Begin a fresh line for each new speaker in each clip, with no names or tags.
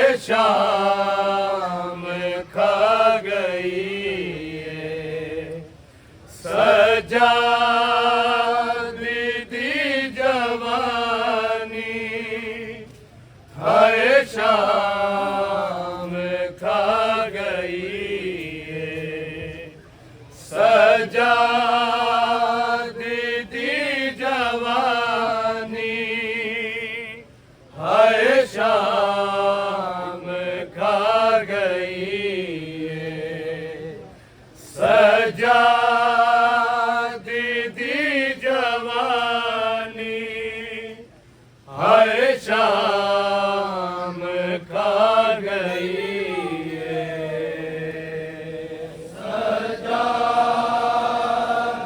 हाय शाम खा गई है सजा दीदी जवानी, हाय शाम खा गई है सजा दीदी जवानी, हाय शाम खा गई है सजा दीदी जवानी, हाय शाम खा गई है सजा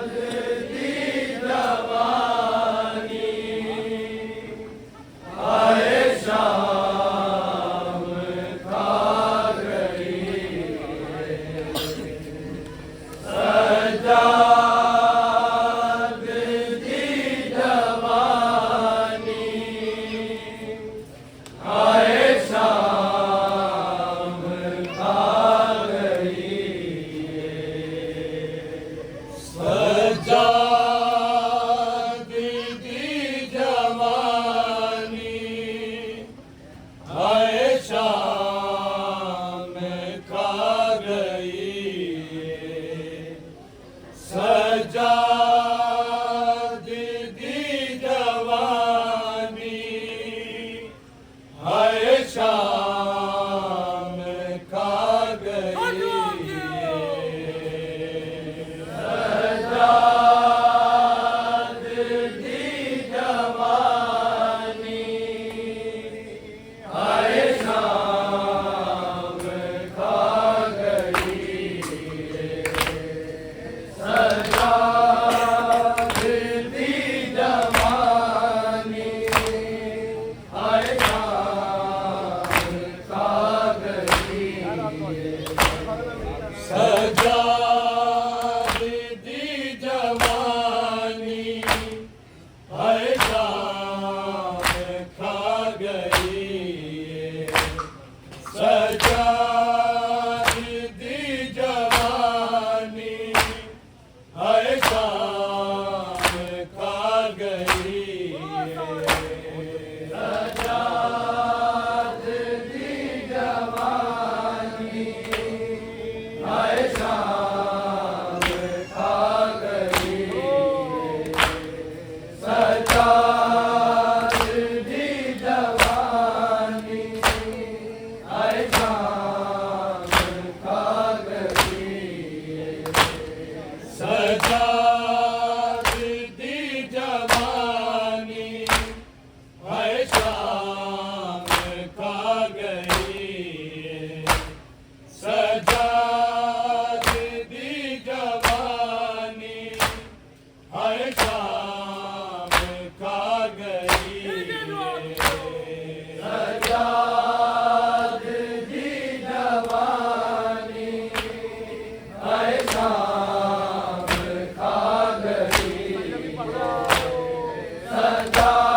दीदी जवानी, हाय शाम खा गई है सजा दीदी जवानी, हाय शाम खा गई सजा दीदी जवानी, हाय शाम खा गई सजा दीदी जवानी, हाय शाम खा गई सजा दीदी जवानी, हाय शाम खा गई सजा दीदी जवानी, हाय शाम खा गई सजा दीदी जवानी, हाय शाम खा गई सजा दीदी जवानी, हाय शाम खा गई सजा दीदी जवानी, हाय शाम खा गई सजा दीदी जवानी, हाय शाम खा गई सजा दीदी जवानी, हाय शाम खा गई सजा दीदी जवानी, हाय शाम खा गई सजा दीदी जवानी, हाय शाम खा गई सजा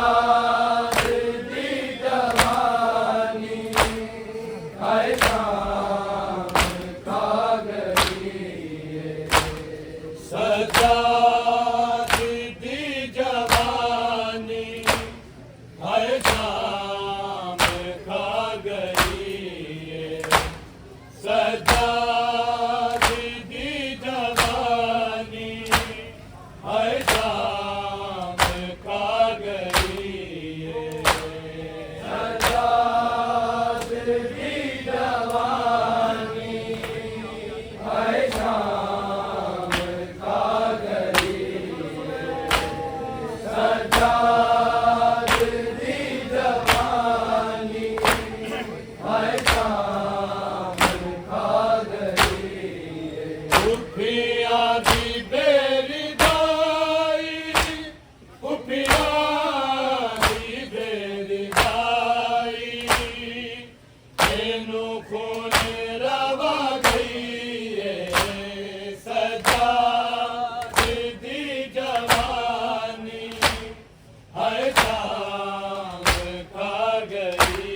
दीदी जवानी, हाय शाम खा गई सजा दीदी जवानी, हाय शाम खा गई सजा दीदी जवानी, हाय शाम खा गई सजा दीदी जवानी, हाय शाम खा गई सजा दीदी जवानी, हाय शाम खा गई उठिया दी बेरी दाई, उठिया दी बेरी दाई, तेनू खून रवा गई सजा दीदी जवानी, हाय शाम खा गई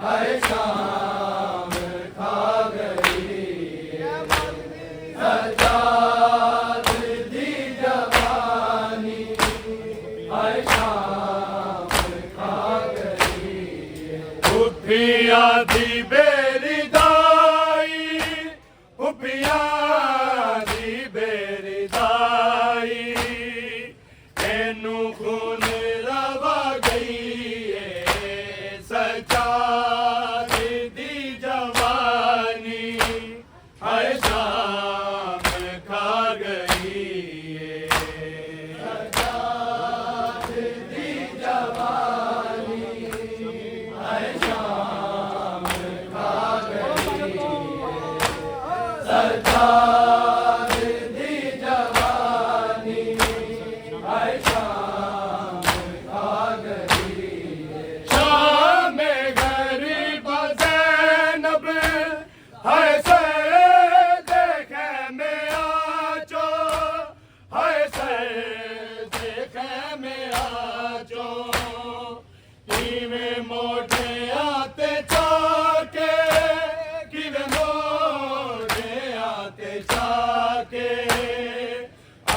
हाय शाम खा गई सजाद दी जवानी हाय शाम खा गई उठिया दी बेरी दाई उठिया दी बेरी दाई एनू खून रवा गई सजाद दी जवानी हाय शाम खा गई सजाद दी जवानी हाय शाम खा गई सजाद दी जवानी हाय शाम खा गई शाम गरीब ज़ैनब हाय से देखे में आजो हाय से देखे में आजो किवें मोढ़े आते जाके किवें मोढ़े आते जाके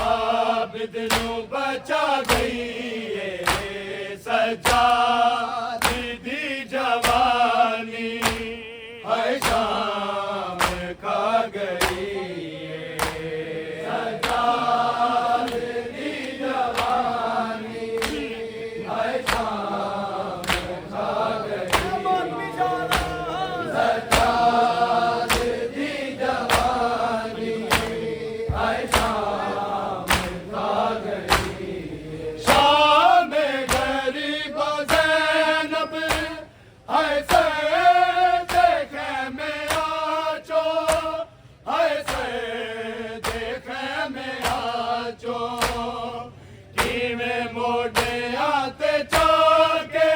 आबिद नू बचा गई सजाद दी जवानी हाय शाम खा गई सजाद दी जवानी हाय शाम खा गई सजाद दी जवानी हाय शाम खा गई शाम गरीब ज़ैनब हाय से देखे में आजो हाय से देखे में आजो किवें मोढ़े आते जाके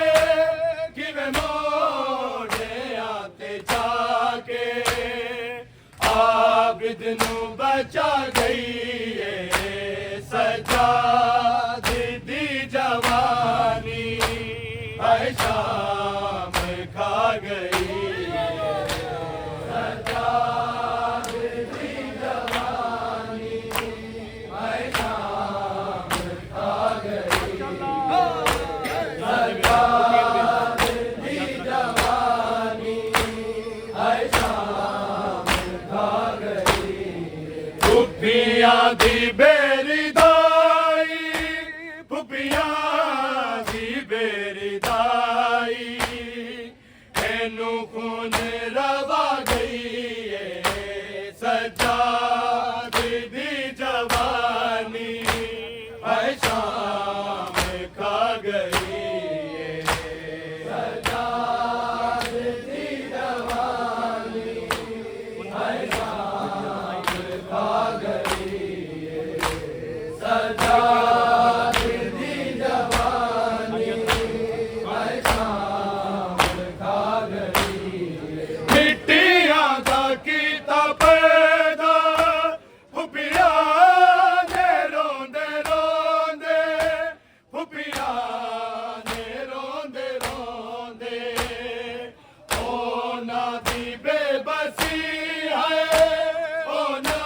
किवें मोढ़े आते जाके आबिद नू बचा गई सजाद दी जवानी हाय शाम खा गई सजाद दी जवानी हाय शाम खा गई सजाद दी जवानी हाय शाम खा गई फुफिया दी बेरी दाई फुफिया दी बेरी दाई एनू खून रवा गई सजाद दी जवानी हाय शाम खा गई सजाद दी जवानी हाय शाम खा गई सजाद दी जवानी हाय शाम खा गई मिट्टियां दा कीता पैदा फुफिया ने रोंदे रोंदे फुफिया ने रोंदे रोंदे ओना दी बेबसी है ओना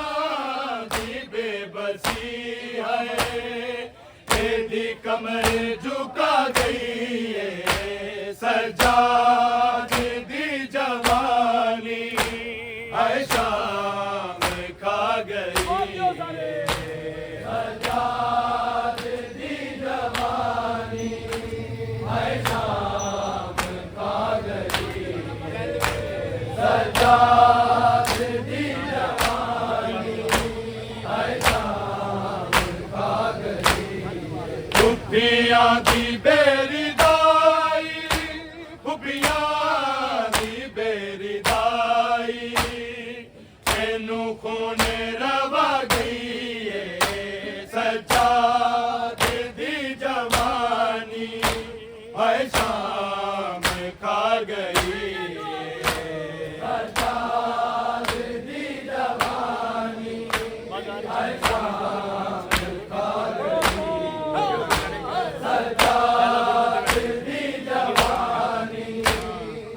दी बेबसी है एदी कमर झुका गई सजाद दी जवानी हाय शाम खा गई सजाद दी जवानी हाय शाम खा गई सजाद दी जवानी हाय शाम खा गई फुफिया दी बेरी दाई फुफिया दी बेरी दाई एनू खून रवा गई सजाद दी जवानी हाय शाम खा गई सजाद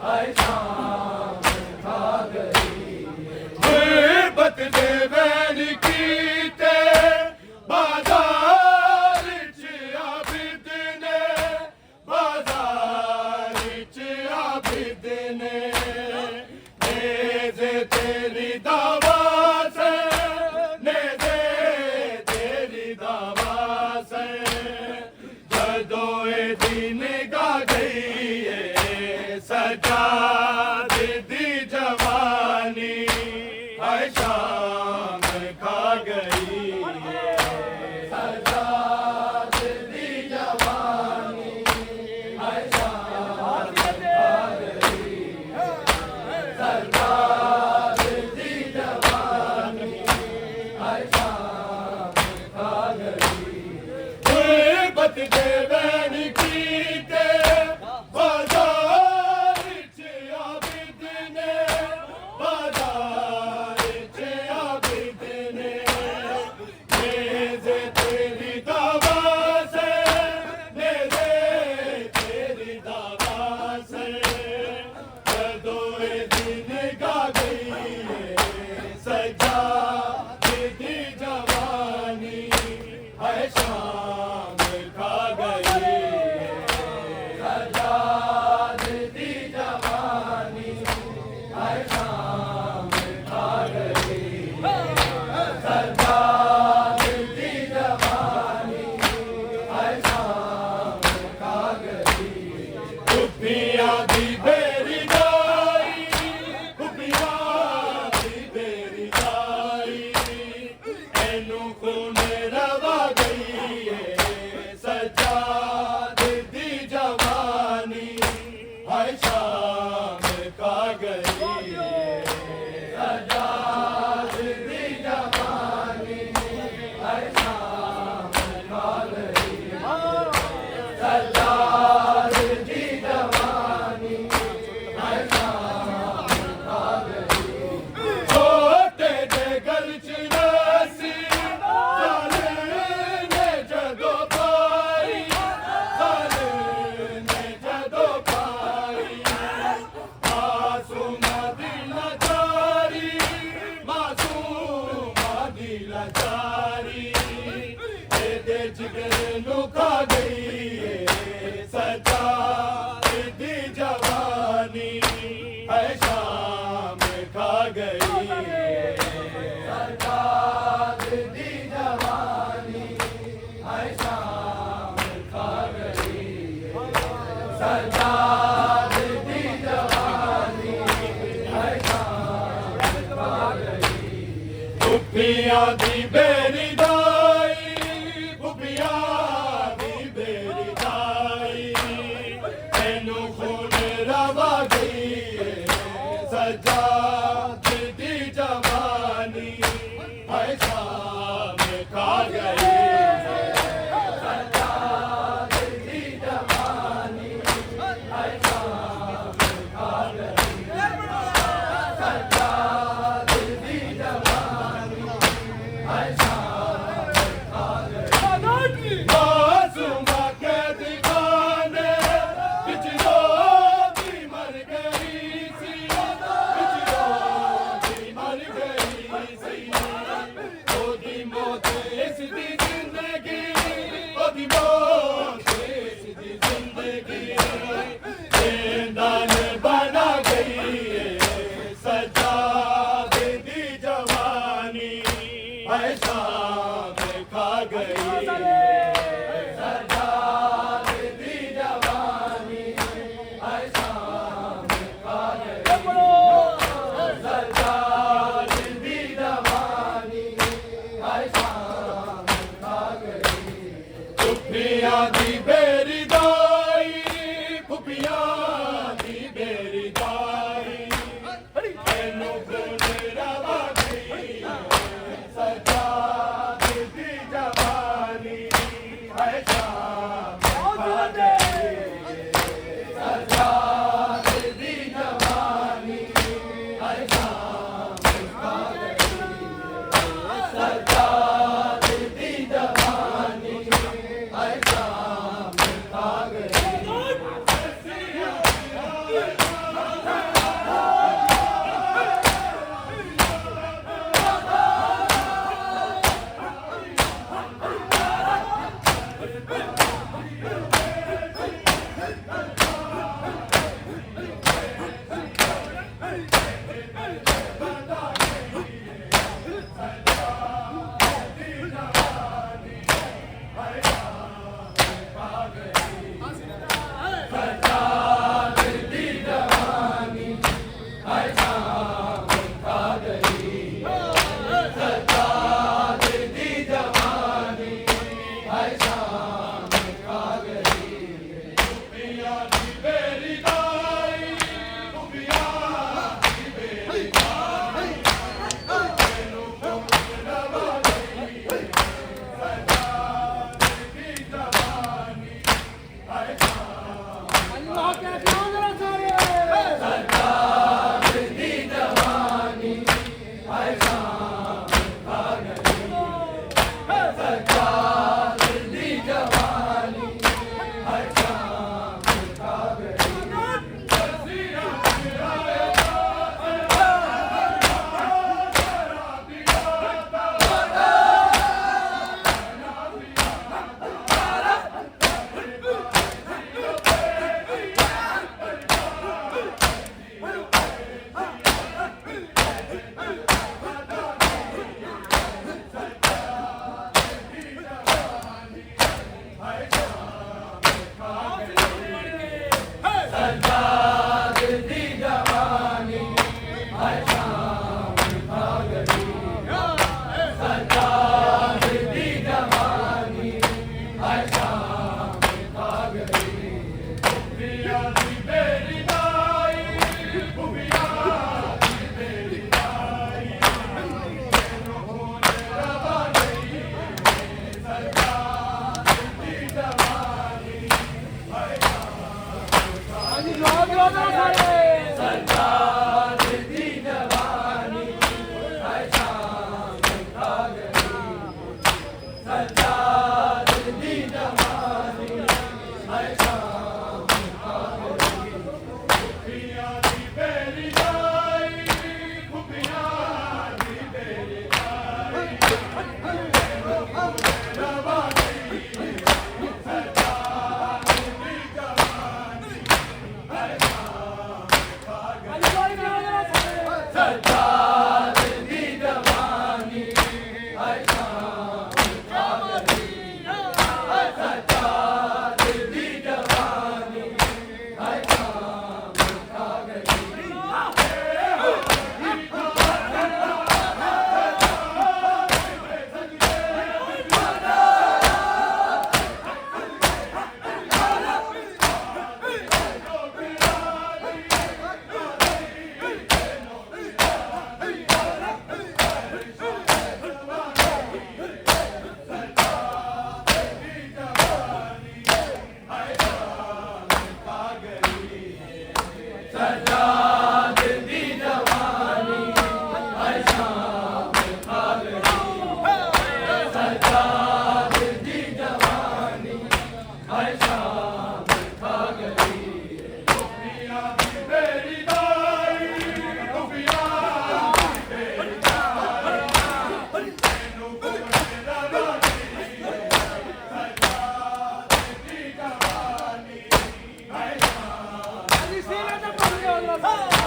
हाय शाम खा गई गुरबत दे वैन कीते बाजार च आबिद ने बाजार च आबिद ने नेज़े तेरी दावा से नेज़े तेरी दावा से जदों ए दिन गा गई है सजाद दी जवानी हाय शाम खा गई है सजाद दी जवानी हाय शाम खा गई सजाद दी जवानी हाय शाम खा गई गुरबत दे वैन कीते बाजार च आबिद ने बाजार च आबिद ने नेज़े तेरी दावा से नेज़े तेरी दावा से जदों ए दिन गा गई है सजाद दी जवानी हाय शाम खा गई सजाद दी जवानी हाय शाम खा गई सजाद दी जवानी हाय शाम खा गई खुफिया दी बेरी दाई खुफिया दी बेरी दाई एनू खून रवा गई है सजाद दी जवानी हाय शाम खा गई सजाद दी जवानी हाय शाम खा गई सजाद दी जवानी हाय शाम खा गई छोटे जे गल च नसी साले ने जदों पाई साले ने जदों पाई मासूमा दी लाचारी मासूमा दी लाचारी एदे जिगर नू खा गई है सजाद दी जवानी हाय शाम खा गई सजाद दी जवानी हाय शाम खा गई सजाद दी जवानी हाय शाम खा गई खुफिया दी बेरी दाई खुफिया दी बेरी दाई एनू खून रवा गई है सजाद दी जवानी हाय शाम खा गई सजाद दी जवानी हाय शाम खा गई सजाद दी जवानी हाय शाम सीने पे पंजे हो